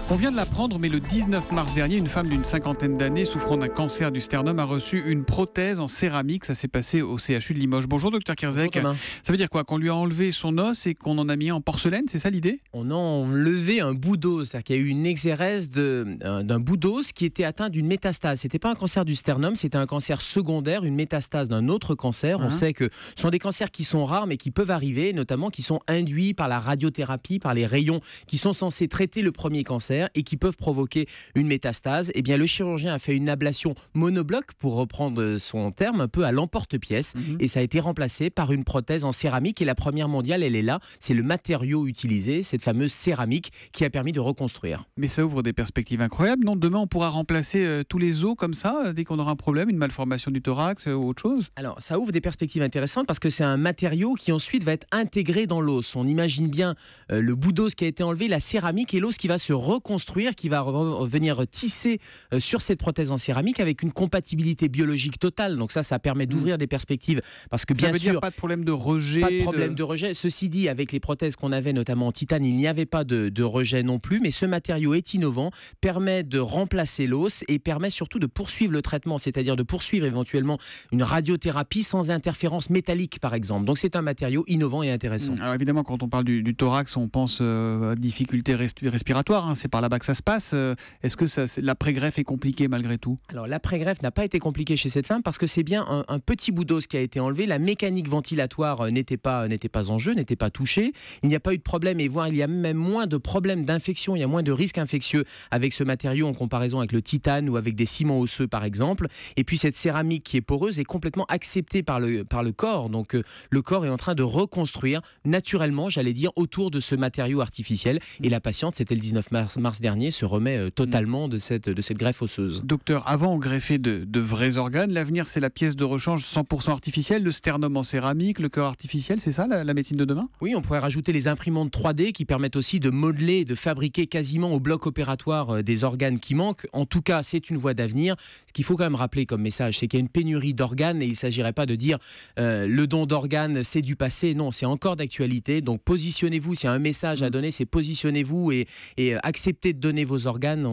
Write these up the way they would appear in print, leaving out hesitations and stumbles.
On vient de l'apprendre, mais le 19 mars dernier, une femme d'une cinquantaine d'années souffrant d'un cancer du sternum a reçu une prothèse en céramique. Ça s'est passé au CHU de Limoges. Bonjour docteur Kierzek. Bonjour, Ça veut dire quoi? Qu'on lui a enlevé son os et qu'on en a mis en porcelaine, c'est ça l'idée? On a enlevé un bout d'os, c'est-à-dire qu'il y a eu une exérèse d'un bout d'os qui était atteint d'une métastase. C'était pas un cancer du sternum, c'était un cancer secondaire, une métastase d'un autre cancer. On sait que ce sont des cancers qui sont rares mais qui peuvent arriver, notamment qui sont induits par la radiothérapie, par les rayons qui sont censés traiter le premier cancer et qui peuvent provoquer une métastase. Eh bien, le chirurgien a fait une ablation monobloc, pour reprendre son terme, un peu à l'emporte-pièce, et ça a été remplacé par une prothèse en céramique. Et la première mondiale, elle est là. C'est le matériau utilisé, cette fameuse céramique, qui a permis de reconstruire. Mais ça ouvre des perspectives incroyables, non? Demain, on pourra remplacer tous les os comme ça, dès qu'on aura un problème, une malformation du thorax ou autre chose? Alors, ça ouvre des perspectives intéressantes parce que c'est un matériau qui ensuite va être intégré dans l'os. On imagine bien le bout d'os qui a été enlevé, la céramique et l'os qui va se reconstruire, qui va venir tisser sur cette prothèse en céramique avec une compatibilité biologique totale. Donc ça permet d'ouvrir des perspectives parce que bien ça veut sûr, dire pas de problème de rejet. Pas de problème de rejet. Ceci dit, avec les prothèses qu'on avait notamment en titane, il n'y avait pas de rejet non plus. Mais ce matériau est innovant, permet de remplacer l'os et permet surtout de poursuivre le traitement, c'est-à-dire de poursuivre éventuellement une radiothérapie sans interférence métallique, par exemple. Donc c'est un matériau innovant et intéressant. Alors évidemment, quand on parle du thorax, on pense à difficultés respiratoires. C'est par là-bas que ça se passe. Est-ce que l'après-greffe est compliqué malgré tout? Alors l'après-greffe n'a pas été compliqué chez cette femme parce que c'est bien un petit bout d'os qui a été enlevé. La mécanique ventilatoire n'était pas en jeu, n'était pas touchée. Il n'y a pas eu de problème, et voire il y a même moins de problèmes d'infection, il y a moins de risques infectieux avec ce matériau en comparaison avec le titane ou avec des ciments osseux par exemple. Et puis cette céramique qui est poreuse est complètement acceptée par le corps. Donc le corps est en train de reconstruire naturellement, j'allais dire, autour de ce matériau artificiel. Et la patiente, c'était le 19 mars dernier, se remet totalement de cette greffe osseuse. Docteur, avant on greffait de vrais organes. L'avenir, c'est la pièce de rechange 100% artificielle, le sternum en céramique, le cœur artificiel. C'est ça la médecine de demain? Oui, on pourrait rajouter les imprimantes 3D qui permettent aussi de modeler, de fabriquer quasiment au bloc opératoire des organes qui manquent. En tout cas, c'est une voie d'avenir. Ce qu'il faut quand même rappeler comme message, c'est qu'il y a une pénurie d'organes et il ne s'agirait pas de dire le don d'organes, c'est du passé. Non, c'est encore d'actualité. Donc positionnez-vous, s'il y a un message à donner, c'est positionnez-vous et acceptez de donner vos organes.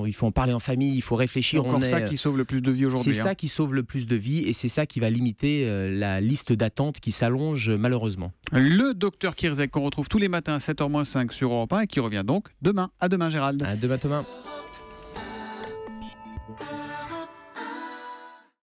Il faut en parler en famille, il faut réfléchir. C'est encore ça qui sauve le plus de vies aujourd'hui. C'est ça qui sauve le plus de vies et c'est ça qui va limiter la liste d'attente qui s'allonge malheureusement. Le docteur Kierzek qu'on retrouve tous les matins à 7h-5 sur Europe 1 et qui revient donc demain. À demain Gérald. À demain Thomas.